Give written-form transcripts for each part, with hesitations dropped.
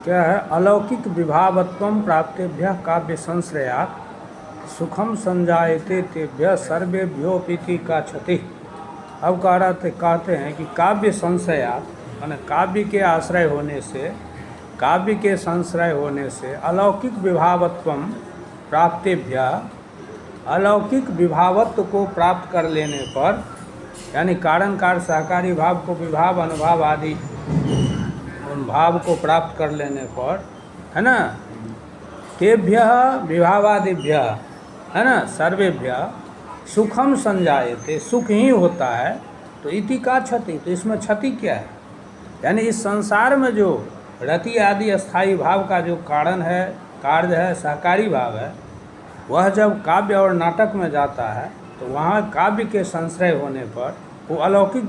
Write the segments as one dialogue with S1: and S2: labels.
S1: क्या है अलौकिक विभावत्वं प्राप्तेभ्यः काव्य संश्रयात् सुखम संजायते तेभ्यः सर्वेभ्योऽपीति काछति। अब कहते हैं कि काव्य संशयात माने काव्य के आश्रय होने से, काव्य के संश्रय होने से अलौकिक विभावत्वं प्राप्तेभ्यः, अलौकिक विभावत्व को प्राप्त कर लेने पर, यानी कारण कार्य सहकारी भाव को विभाव अनुभाव आदि उन भाव को प्राप्त कर लेने पर, है ना, तेभ्य विभावादिभ्य, है ना, सर्वेभ्य सुखम संजायते, सुख ही होता है। तो इति का क्षति, तो इसमें क्षति क्या है? यानी इस संसार में जो रति आदि अस्थाई भाव का जो कारण है, कार्य है, सहकारी भाव है, वह जब काव्य और नाटक में जाता है तो वहाँ काव्य के संश्रय होने पर वो अलौकिक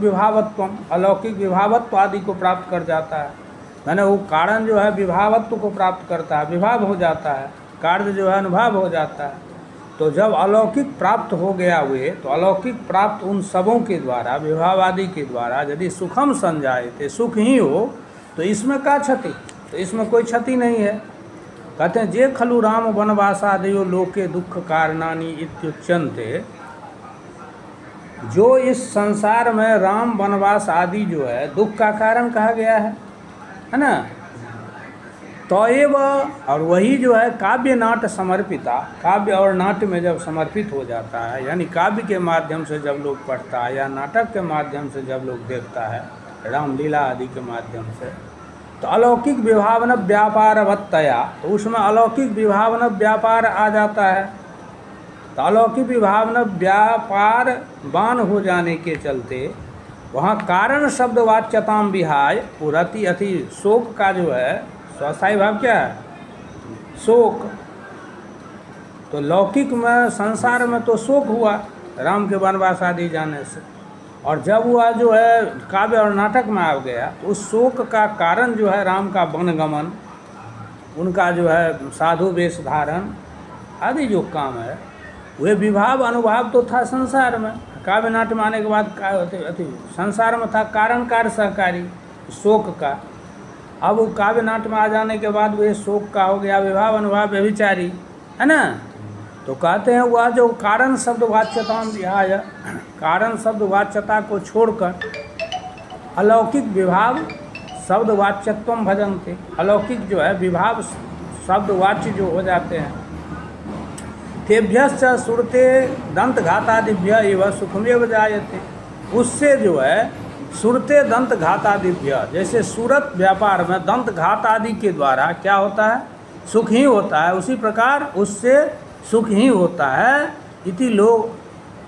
S1: विभावत्व आदि को प्राप्त कर जाता है। मैंने वो कारण जो है विभावत्व को प्राप्त करता है, विभाव हो जाता है, कार्य जो है अनुभाव हो जाता है। तो जब अलौकिक प्राप्त हो गया हुए, तो अलौकिक प्राप्त उन सबों के द्वारा, विभाव आदि के द्वारा यदि सुखम संजायते, सुख ही हो, तो इसमें क्या क्षति? तो इसमें कोई क्षति नहीं है। कहते हैं जे खलु राम वनवासादयो लोके दुख कारणानि इत्युच्यन्ते, जो इस संसार में राम वनवास आदि जो है दुख का कारण कहा गया है ना, तो और वही जो है काव्य नाट्य समर्पिता, काव्य और नाट्य में जब समर्पित हो जाता है, यानी काव्य के माध्यम से जब लोग पढ़ता है या नाटक के माध्यम से जब लोग देखता है, रामलीला आदि के माध्यम से, तो अलौकिक विभावन व्यापारवत्तया, तो उसमें अलौकिक विभावन व्यापार आ जाता है। तो अलौकिक विभावन व्यापार बान हो जाने के चलते वहाँ कारण शब्द वाच्यताम विहाय पुरति अति शोक का जो है स्वास्थाई भाव क्या है? शोक। तो लौकिक में संसार में तो शोक हुआ राम के वनवास आदि जाने से, और जब वह जो है काव्य और नाटक में आ गया तो उस शोक का कारण जो है राम का वनगमन, उनका जो है साधु वेश धारण आदि जो काम है, वे विभाव अनुभाव तो था संसार में। काव्य नाट्य में आने के बाद संसार में था कारण कार्य सहकारी शोक का। अब वो काव्य नाट्य में आ जाने के बाद वे शोक का हो गया विभाव अनुभाव व्यभिचारी, है ना। तो कहते हैं वह जो कारण शब्द वाच्यता विहाय, कारण शब्द वाच्यता को छोड़कर अलौकिक विभाव शब्द वाच्यत्व भजनते, अलौकिक जो है विभाव शब्द वाच्य जो हो जाते हैं, तेभ्यश्च सुरते दंत घातादिभ्य एवं सुखमेव जायते, उससे जो है सुरते दंत घातादिभ्य, जैसे सूरत व्यापार में दंत घात आदि के द्वारा क्या होता है? सुख ही होता है, उसी प्रकार उससे सुख ही होता है। इति लोग,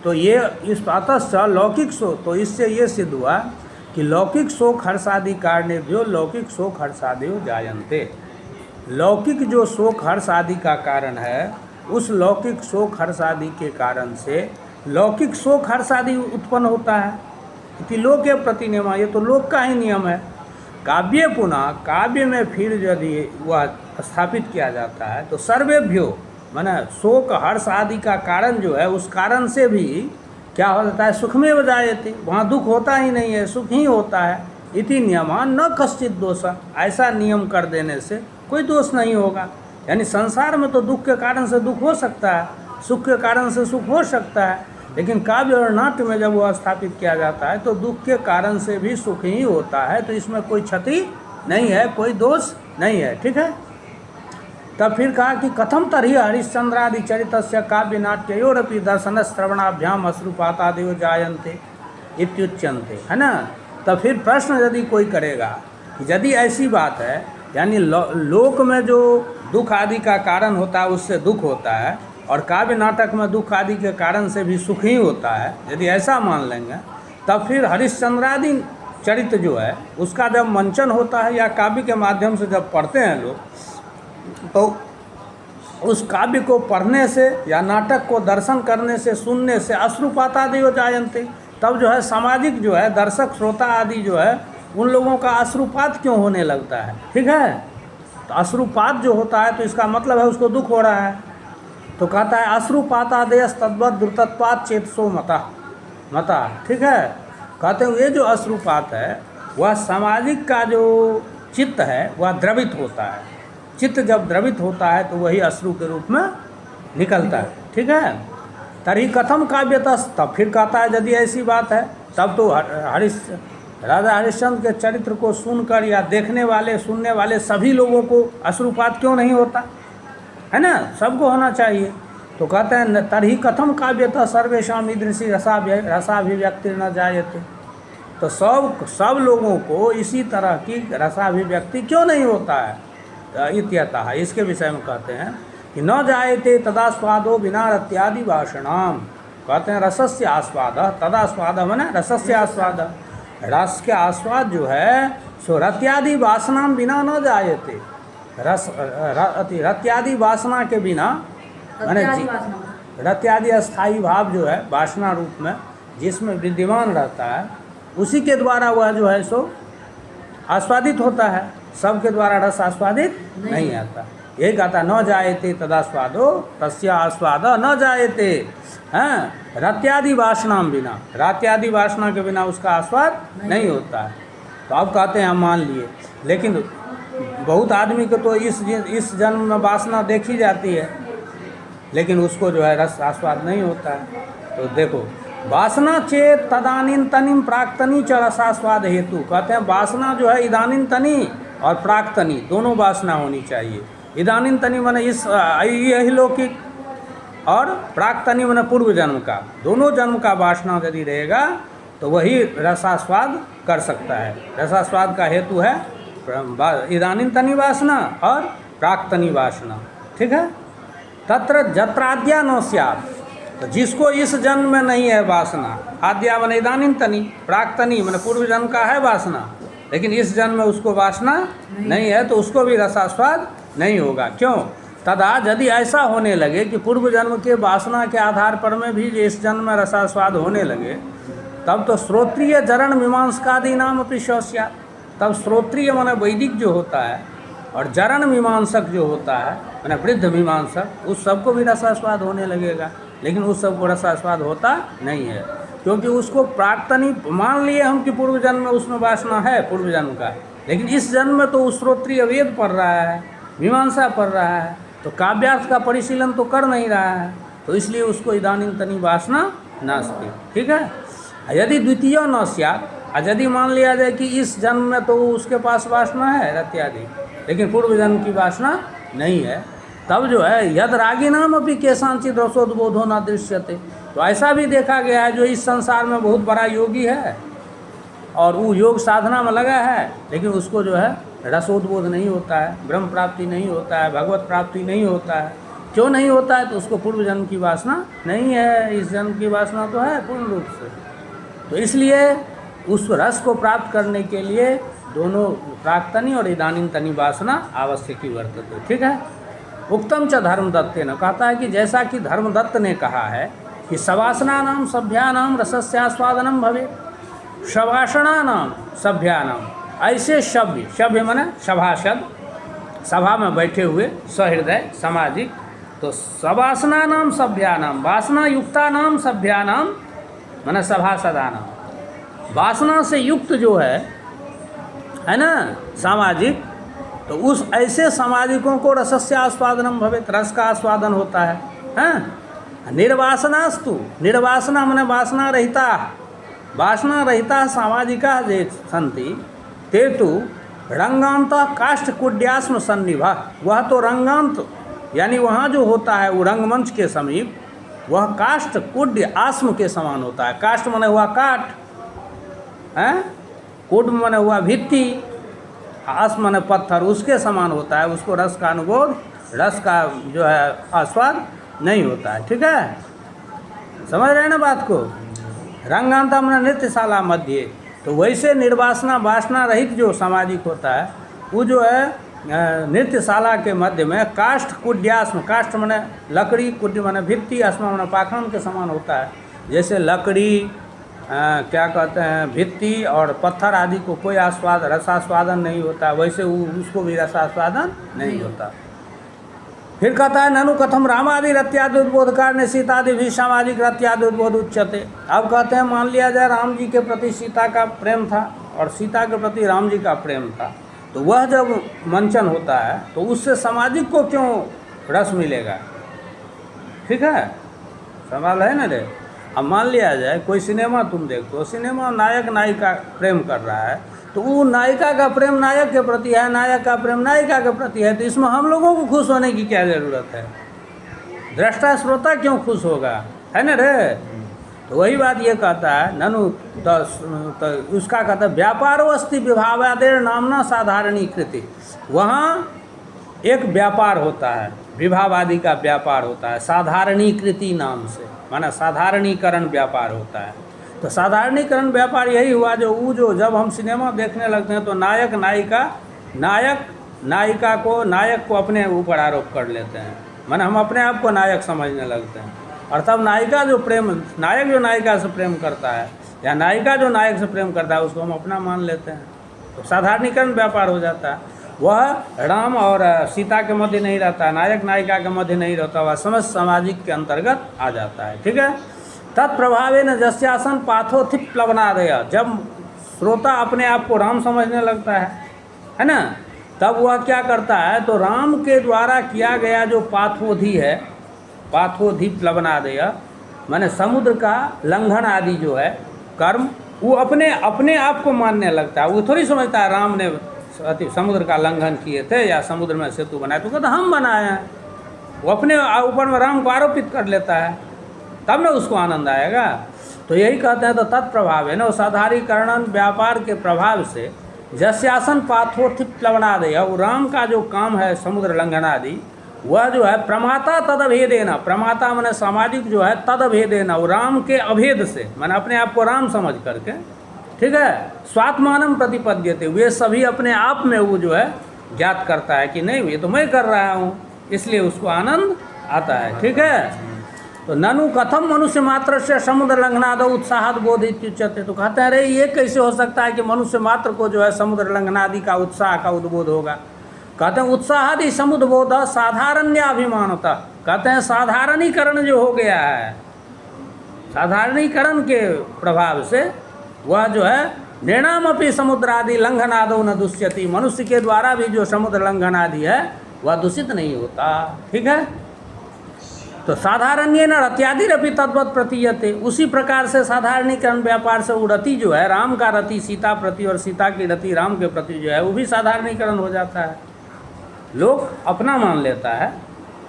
S1: तो ये इस अतः लौकिक शोक, तो इससे ये सिद्ध हुआ कि लौकिक शोक हर्षादि कारणेभ्यो लौकिक शोक हर्षादियो जायन्ते, लौकिक जो शोक हर्ष आदि का कारण है, उस लौकिक शोक हर्ष आदि के कारण से लौकिक शोक हर्ष आदि उत्पन्न होता है। इति लोक के प्रति नियम, ये तो लोक का ही नियम है। काव्य पुनः, काव्य में फिर यदि वह स्थापित किया जाता है तो सर्वेभ्यो माने शोक हर्ष आदि का कारण जो है, उस कारण से भी क्या हो जाता है? सुखमेव जायते, वहाँ दुख होता ही नहीं है, सुख ही होता है। इति नियमान न कश्चित दोष, ऐसा नियम कर देने से कोई दोष नहीं होगा। यानी संसार में तो दुख के कारण से दुख हो सकता है, सुख के कारण से सुख हो सकता है, लेकिन काव्य और नाट्य में जब वह स्थापित किया जाता है तो दुख के कारण से भी सुख ही होता है। तो इसमें कोई क्षति नहीं है, कोई दोष नहीं है, ठीक है। तब फिर कहा कि कथम तर्हि हरिश्चंद्रादि चरितस्य काव्य नाट्योरपि दर्शन श्रवणाभ्याम अश्रुपातादिव जायन्ते इत्युच्यन्ते, है ना। तब फिर प्रश्न यदि कोई करेगा कि यदि ऐसी बात है, यानी लोक में जो दुख आदि का कारण होता है उससे दुख होता है, और काव्य नाटक में दुख आदि के कारण से भी सुख ही होता है, यदि ऐसा मान लेंगे, तब फिर हरिश्चंद्रादि चरित्र जो है उसका जब मंचन होता है या काव्य के माध्यम से जब पढ़ते हैं लोग, तो उस काव्य को पढ़ने से या नाटक को दर्शन करने से, सुनने से अश्रुपात आदि हो जायन्ते, तब जो है सामाजिक जो है दर्शक श्रोता आदि जो है उन लोगों का अश्रुपात क्यों होने लगता है, ठीक है। तो अश्रुपात जो होता है तो इसका मतलब है उसको दुख हो रहा है। तो कहता है अश्रुपातादेश तद्वत द्रुतत्वात् चेतसो मता, ठीक है। कहते हैं ये जो अश्रुपात है वह सामाजिक का जो चित्त है वह द्रवित होता है। चित्त जब द्रवित होता है तो वही अश्रु के रूप में निकलता है। ठीक है, तरी कथम काव्यतः, तब फिर कहता है यदि ऐसी बात है तब तो राजा हरिश्चंद्र के चरित्र को सुनकर या देखने वाले सुनने वाले सभी लोगों को अश्रुपात क्यों नहीं होता है ना, सबको होना चाहिए। तो कहते हैं तरी कथम काव्यतः सर्वेषाम ईदृशी रसाभिव्यक्ति न जायते, तो सब लोगों को इसी तरह की रसाभिव्यक्ति क्यों नहीं होता है इत्यतः, इसके विषय में कहते हैं कि न जायते तदा स्वादो बिना रत्यादि वासनाम। कहते हैं रसस्य आस्वाद तदा स्वाद माने रसस्य आस्वाद, रस के आस्वाद जो है सो रत्यादि वासनाम बिना न जायते। रत्यादि वासना के बिना माने रत्यादि अस्थाई भाव जो है वासना रूप में जिसमें विद्यमान रहता है उसी के द्वारा वह जो है सो आस्वादित होता है, सबके द्वारा रस आस्वादित नहीं आता। यही कहता न जायते तदा स्वादो तस्य आस्वाद न जायते, हैं रत्यादि वासनाम बिना, रत्यादि वासना के बिना उसका आस्वाद नहीं होता है। तो अब कहते हैं हम मान लिए, लेकिन बहुत आदमी को तो इस जन्म में वासना देखी जाती है लेकिन उसको जो है रस आस्वाद नहीं होता है। तो देखो वासना चेत तदानीन तनिम प्राक्तनी च रसास्वाद हेतु, कहते हैं वासना जो है इदानीन तनी और प्राक्तनी दोनों वासना होनी चाहिए। इदानीन तनी माने इस यही लौकिक और प्राक्तनी माने पूर्व जन्म का, दोनों जन्म का वासना यदि रहेगा तो वही रसास्वाद कर सकता है। रसास्वाद का हेतु है इदानीन तनी वासना और प्राक्तनी वासना। ठीक है, तत्र जत्राद्या न स्यात्, तो जिसको इस जन्म में नहीं है वासना, आद्या माने इदानीन तनी, प्राक्तनी माने पूर्व जन्म का है वासना लेकिन इस जन्म में उसको वासना नहीं है तो उसको भी रसास्वाद नहीं होगा। क्यों? तदा यदि ऐसा होने लगे कि पूर्व जन्म के वासना के आधार पर में भी इस जन्म में रसास्वाद होने लगे तब तो श्रोत्रिय जरण मीमांसकादि नाम अपनी स्यात्, तब श्रोत्रिय माने वैदिक जो होता है और जरण मीमांसक जो होता है माने वृद्ध मीमांसक, उस सबको भी रसास्वाद होने लगेगा लेकिन उस सबको रसास्वाद होता नहीं है क्योंकि उसको प्राक्तनी मान लिए हम कि पूर्व जन्म में उसमें वासना है पूर्व जन्म का, लेकिन इस जन्म में तो उस श्रोत्रिय वेद पढ़ रहा है, मीमांसा पढ़ रहा है, तो काव्यार्थ का परिशीलन तो कर नहीं रहा है, तो इसलिए उसको इदानीं तनी वासना नास्ति। ठीक है, यदि द्वितीय न स्यात्, यदि मान लिया जाए कि इस जन्म में तो उसके पास वासना है रत्यादि लेकिन पूर्व जन्म की वासना नहीं है, तब जो है यद रागिनाम अपनी केशांचित रसोद्बोधो न दृश्यते, तो ऐसा भी देखा गया है जो इस संसार में बहुत बड़ा योगी है और वो योग साधना में लगा है लेकिन उसको जो है रसोद्बोध नहीं होता है, ब्रह्म प्राप्ति नहीं होता है, भगवत प्राप्ति नहीं होता है। क्यों नहीं होता है? तो उसको पूर्व जन्म की वासना नहीं है, इस जन्म की वासना तो है पूर्ण रूप से। तो इसलिए उस रस को प्राप्त करने के लिए दोनों प्राक्तनी और इदानीं तनी वासना आवश्यक ही वर्तते। ठीक है, उक्तम च धर्मदत्ते न, कहता है कि जैसा कि धर्मदत्त ने कहा है कि सवासनानाम सभ्यानाम रसस्यास्वादनम भवे, सवासनानाम सभ्यानाम, ऐसे सभ्य माने सभासद, सभा में बैठे हुए सहृदय सामाजिक, तो सवासनानाम सभ्यानाम, वासना युक्तानाम सभ्यानाम माने सभासदानाम, वासना से युक्त जो है ना सामाजिक, तो उस ऐसे सामाजिकों को रसस्य आस्वादनम भवेत्, रस का आस्वादन होता है। हाँ, निर्वासनास्तु, निर्वासना माने वासना रहिता, वासना रहिता सामाजिका जे सन्ति ते तु रंगांत काष्ठकुड्यास्म सन्निभा, वह तो रंगांत यानी वहाँ जो होता है वो रंगमंच के समीप वह काष्ठ कुड्य आस्म के समान होता है। काष्ठ माने हुआ काठ, हैं, कुड माने हुआ भित्ति, आस्म माने पत्थर, उसके समान होता है, उसको रस का अनुभव, रस का जो है आस्वाद नहीं होता है। ठीक है, समझ रहे हैं ना बात को? रंगांता माने नृत्यशाला मध्य, तो वैसे निर्वासना वासना रहित जो सामाजिक होता है वो जो है नृत्यशाला के मध्य में काष्ठ कुड्यास्म, काष्ठ माने लकड़ी, कुड्य माने भित्ति, आस्म माने पाखंड के समान होता है। जैसे लकड़ी क्या कहते हैं भित्ति और पत्थर आदि को कोई आस्वाद रसास्वादन नहीं होता, वैसे उसको भी रसास्वादन नहीं होता। फिर कहता है ननु कथम रामादि रत्यादुद्बोध कारणे सीतादि भी सामाजिक रत्यादुद्बोध उच्यते। अब कहते हैं मान लिया जाए राम जी के प्रति सीता का प्रेम था और सीता के प्रति राम जी का प्रेम था, तो वह जब मंचन होता है तो उससे सामाजिक को क्यों रस मिलेगा? ठीक है, सवाल है ना रे। अब मान लिया जाए कोई सिनेमा तुम देखते हो, सिनेमा नायक नायिका प्रेम कर रहा है, तो वो नायिका का प्रेम नायक के प्रति है, नायक का प्रेम नायिका के प्रति है, तो इसमें हम लोगों को खुश होने की क्या ज़रूरत है? दृष्टा श्रोता क्यों खुश होगा, है ना रे? तो वही बात ये कहता है ननु तो उसका कहता है व्यापारो अस्ति विभावादेर नामना साधारणीकृति। वहाँ एक व्यापार होता है, विभावादि का व्यापार होता है साधारणीकृति नाम से, माना साधारणीकरण व्यापार होता है। तो साधारणीकरण व्यापार यही हुआ जो जब हम सिनेमा देखने लगते हैं तो नायक नायिका को, नायक को अपने ऊपर आरोप कर लेते हैं, माना हम अपने आप को नायक समझने लगते हैं। और तब नायक जो नायिका से प्रेम करता है या नायिका जो नायक से प्रेम करता है उसको हम अपना मान लेते हैं। तो साधारणीकरण व्यापार हो जाता है। वह राम और सीता के मध्य नहीं रहता, नायक नायिका के मध्य नहीं रहता, वह समस्त सामाजिक के अंतर्गत आ जाता है। ठीक है। तत्प्रभावेन जस्यासन पाथोथिक प्लवनादय, जब श्रोता अपने आप को राम समझने लगता है ना, तब वह क्या करता है, तो राम के द्वारा किया गया जो पाथोधि है, पाथोधि प्लवनादय माने समुद्र का लंघन आदि जो है कर्म, वो अपने आप को मानने लगता है। वो थोड़ी समझता है राम ने समुद्र का लंघन किए थे या समुद्र में सेतु बनाए, तो कहता हम बनाए हैं। वो अपने ऊपर में राम को आरोपित कर लेता है, तब ना उसको आनंद आएगा। तो यही कहते हैं, तो तत्प्रभाव है ना, साधारीकरण व्यापार के प्रभाव से जस्यासन पाथोथिक प्लवनादय, वो राम का जो काम है समुद्र लंघन आदि, वह जो है प्रमाता तदभेदेना, प्रमाता माने सामाजिक जो है तदभेदेना, वो राम के अभेद से माने अपने आप को राम समझ करके, ठीक है, स्वात्मानम प्रतिपद्यते, वे सभी अपने आप में वो जो है ज्ञात करता है कि नहीं ये तो मैं कर रहा हूँ, इसलिए उसको आनंद आता है। ठीक है। तो ननु कथम मनुष्य मात्र से समुद्र लंघनाद उत्साहत बोध इत्युच्यते, तो कहते हैं अरे ये कैसे हो सकता है कि मनुष्य मात्र को जो है समुद्र लंघनादि का उत्साह का उद्बोध होगा। कहते हैं उत्साहादि समुद्बोध साधारण्याभिमानता, कहते हैं साधारणीकरण जो हो गया है, साधारणीकरण के प्रभाव से वह जो है नृणामपि समुद्रादि लंघनादो न दुष्यति, मनुष्य के द्वारा भी जो समुद्र लंघन आदि है वह दूषित नहीं होता। ठीक है। तो साधारण्य न रत्यादिरपि तद्वत प्रतीयते, उसी प्रकार से साधारणीकरण व्यापार से वो रति जो है राम का रति सीता प्रति और सीता की रति राम के प्रति जो है वो भी साधारणीकरण हो जाता है, लोग अपना मान लेता है।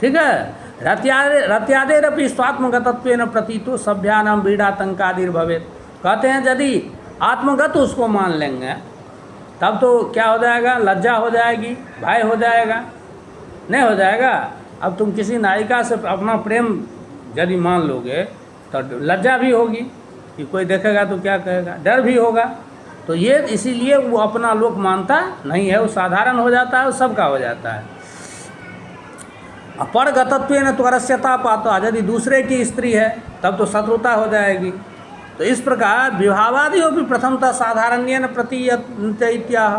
S1: ठीक है। रत्यादेरपि स्वात्मगतत्वेन प्रतीतो सभ्यानाम बीड़ातंकादिर्भवेत्, कहते हैं यदि आत्मगत उसको मान लेंगे तब तो क्या हो जाएगा, लज्जा हो जाएगी, भय हो जाएगा, नहीं हो जाएगा। अब तुम किसी नायिका से अपना प्रेम यदि मान लोगे तो लज्जा भी होगी कि कोई देखेगा तो क्या कहेगा, डर भी होगा। तो ये इसीलिए वो अपना लोक मानता नहीं है, वो साधारण हो जाता है, वो सबका हो जाता है। परगतत्वेन त्वरस्यता पाता, यदि दूसरे की स्त्री है तब तो शत्रुता हो जाएगी। तो इस प्रकार विभावादियों भी प्रथमतः साधारण्येन प्रतीयते इत्याह,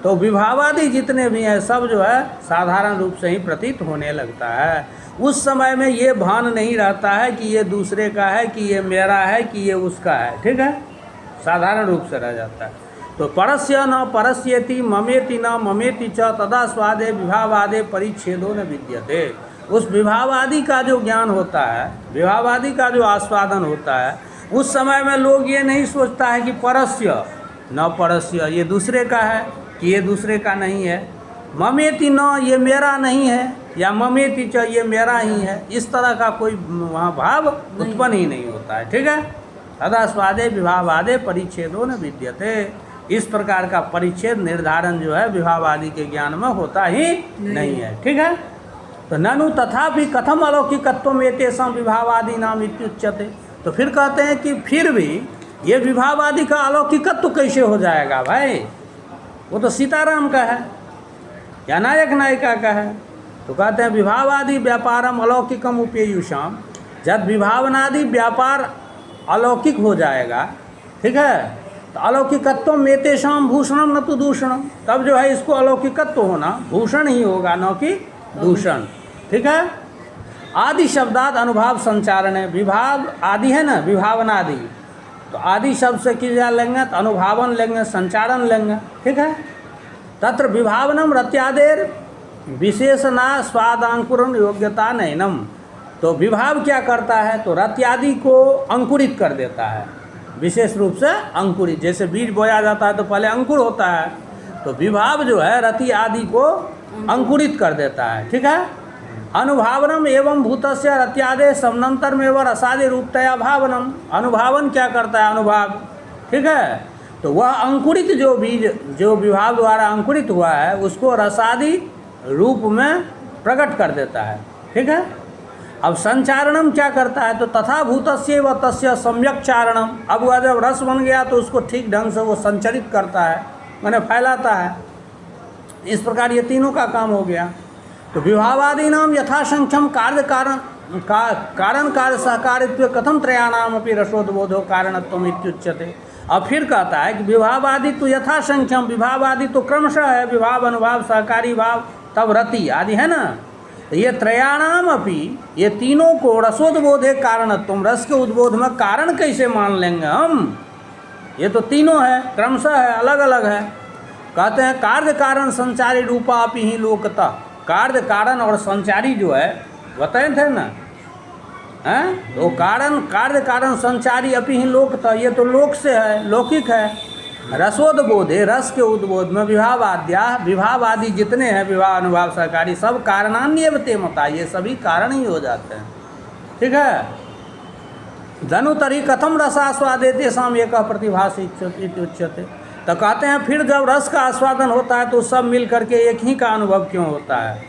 S1: तो विभावादि जितने भी हैं सब जो है साधारण रूप से ही प्रतीत होने लगता है। उस समय में ये भान नहीं रहता है कि ये दूसरे का है, कि ये मेरा है, कि ये उसका है। ठीक है, साधारण रूप से रह जाता है। तो परस्य न परस्येति ममेति न ममेति च तदा स्वादे विभावादे परिच्छेदो न विद्यते, उस विभावादि का जो ज्ञान होता है, विभावादि का जो आस्वादन होता है, उस समय में लोग ये नहीं सोचता है कि परस्य न परस्य ये दूसरे का है कि ये दूसरे का नहीं है, ममेति न ये मेरा नहीं है या ममेति च ये मेरा ही है, इस तरह का कोई वहाँ भाव उत्पन्न ही नहीं होता है। ठीक है। तदा स्वादे विभावादे परिच्छेदो न विद्यते, इस प्रकार का परिच्छेद निर्धारण जो है विभावादि के ज्ञान में होता ही नहीं है। ठीक है। तो ननु तथापि कथम अलौकिकत्वम एतेषां विभावादि नाम इत्युच्यते, तो फिर कहते हैं कि फिर भी ये विभावादि का अलौकिकत्व कैसे हो जाएगा भाई, वो तो सीताराम का है या नायक नायिका का है। तो कहते हैं विभावादि व्यापारम अलौकिकम उपेयुषाम, जब विभावनादि व्यापार अलौकिक हो जाएगा, ठीक है, तो अलौकिकत्व मेतेषाम भूषणम न तो दूषणम, तब जो है इसको अलौकिकत्व होना भूषण ही होगा न कि दूषण। ठीक है। आदि शब्दाद अनुभाव संचारण है, विभाव आदि है ना, विभावनादि, तो आदि शब्द से क्या लेंगे, तो अनुभावन लेंगे, संचारण लेंगे। ठीक है। तत्र विभावनम रत्यादेर विशेषणा स्वादांकुरण योग्यता नयनम। तो विभाव क्या करता है, तो रत्यादि को अंकुरित कर देता है, विशेष रूप से अंकुरित। जैसे बीज बोया जाता है तो पहले अंकुर होता है, तो विभाव जो है रति आदि को अंकुरित कर देता है। ठीक है। अनुभावनम एवं भूतस्य रत्यादे समनंतर एवं रसादि रूपतया भावनम। अनुभावन क्या करता है, अनुभाव। ठीक है। तो वह अंकुरित जो बीज जो विभाव द्वारा अंकुरित हुआ है उसको रसादि रूप में प्रकट कर देता है। ठीक है। अब संचारणम क्या करता है, तो तथा भूतस्य व तस्य सम्यक चारणम। अब वह जब रस बन गया तो उसको ठीक ढंग से वो संचरित करता है, माने फैलाता है। इस प्रकार ये तीनों का काम हो गया। तो विभावादि नाम यथासंख्यम कार्य कारण कार्य सहकारित्व कथम त्रयाणाम अपनी रसोद्बोधो कारणत्वम इत्युच्यते। अब फिर कहता है कि विभावादि तो यथासंख्यम, विभावादि तो क्रमशः है, विभाव अनुभाव सहकारी भाव तब रति आदि है ना। तो ये त्रयाणाम अपि, ये तीनों को रसोद्बोधे कारणत्वम, रस के उद्बोध में कारण कैसे मान लेंगे हम, ये तो तीनों है, क्रमशः है, अलग अलग है। कहते हैं कार्य कारण संचारी रूपा अपि ही लोकता। कार्य कारण और संचारी जो है बताए थे ना, हैं, तो कार्य कारण संचारी अपि ही लोकता, ये तो लोक से है, लौकिक है। रसोद्बोधे, रस के उद्बोध में विभाव आदि जितने हैं, विभाव अनुभाव सहकारी, सब कारणान्यवते मता, ये सभी कारण ही हो जाते हैं। ठीक है। धनुतरी कथम रसास्वादे तेषाम एक प्रतिभास उच्यते। तो कहते हैं फिर जब रस का आस्वादन होता है तो सब मिल करके एक ही का अनुभव क्यों होता है,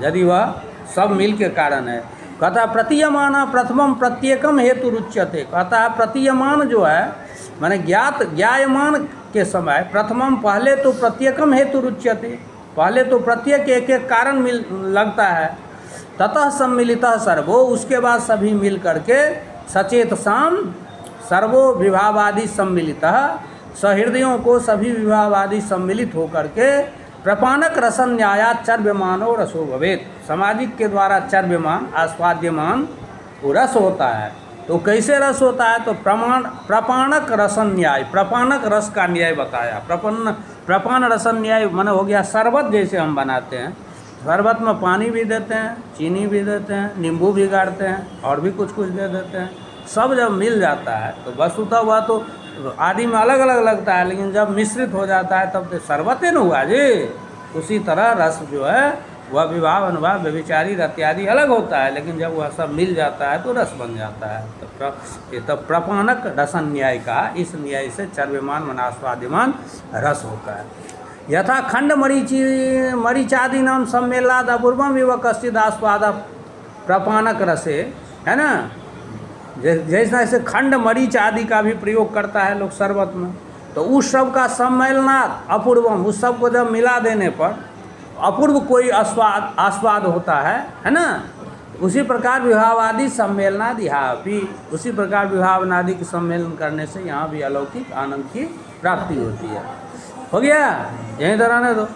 S1: यदि वह सब मिल के कारण है। कहता है प्रतीयमान प्रथमम प्रत्येकम हेतु रुच्यते। कहता है प्रतीयमान जो है माने ज्ञायमान के समय प्रथमम, पहले तो प्रत्येकम हेतु रुच्यते, पहले तो प्रत्येक एक एक कारण मिल लगता है। ततः सम्मिलितः सर्वो, उसके बाद सभी मिल करके सचेत साम सर्वो विभावादि सम्मिलितः, सहृदयों को सभी विभावादि सम्मिलित होकर के प्रपानक रसन न्याया चर्व्यमानो रसो भवेत। सामाजिक के द्वारा चर्व्यमान आस्वाद्यमान वो रस होता है। तो कैसे रस होता है, तो प्रपाणक रसन न्याय, प्रपाणक रस का न्याय बताया। प्रपान रसन न्याय माने हो गया शरबत जैसे हम बनाते हैं, शरबत में पानी भी देते हैं, चीनी भी देते हैं, नींबू भी गाड़ते हैं और भी कुछ कुछ दे देते हैं। सब जब मिल जाता है तो वस्तुतः हुआ तो आदि में अलग अलग लगता है, लेकिन जब मिश्रित हो जाता है तब तो शरबत न हुआ जी। उसी तरह रस जो है वह विभाव अनुभाव व्यभिचारी रत्यादि अलग होता है, लेकिन जब वह सब मिल जाता है तो रस बन जाता है। तो प्रपाणक रसन न्याय का, इस न्याय से चर्व्यमान मनास्वाद्यमान रस होता है। यथा खंड मरीचादि नाम सम्मेलाद अपूर्वम विव कश्चिद आस्वाद प्रपाणक रसे, है ना। जैसा ऐसे खंड मरीच आदि का भी प्रयोग करता है लोग शरबत में, तो उस सब का सम्मेलनात् अपूर्वम, उस सब को जब मिला देने पर अपूर्व कोई आस्वाद होता है ना। उसी प्रकार विभावादि सम्मेलनाद यहाँ भी, उसी प्रकार विभावनादि के सम्मेलन करने से यहाँ भी अलौकिक आनंद की प्राप्ति होती है। हो गया, यहीं तो रहने दो।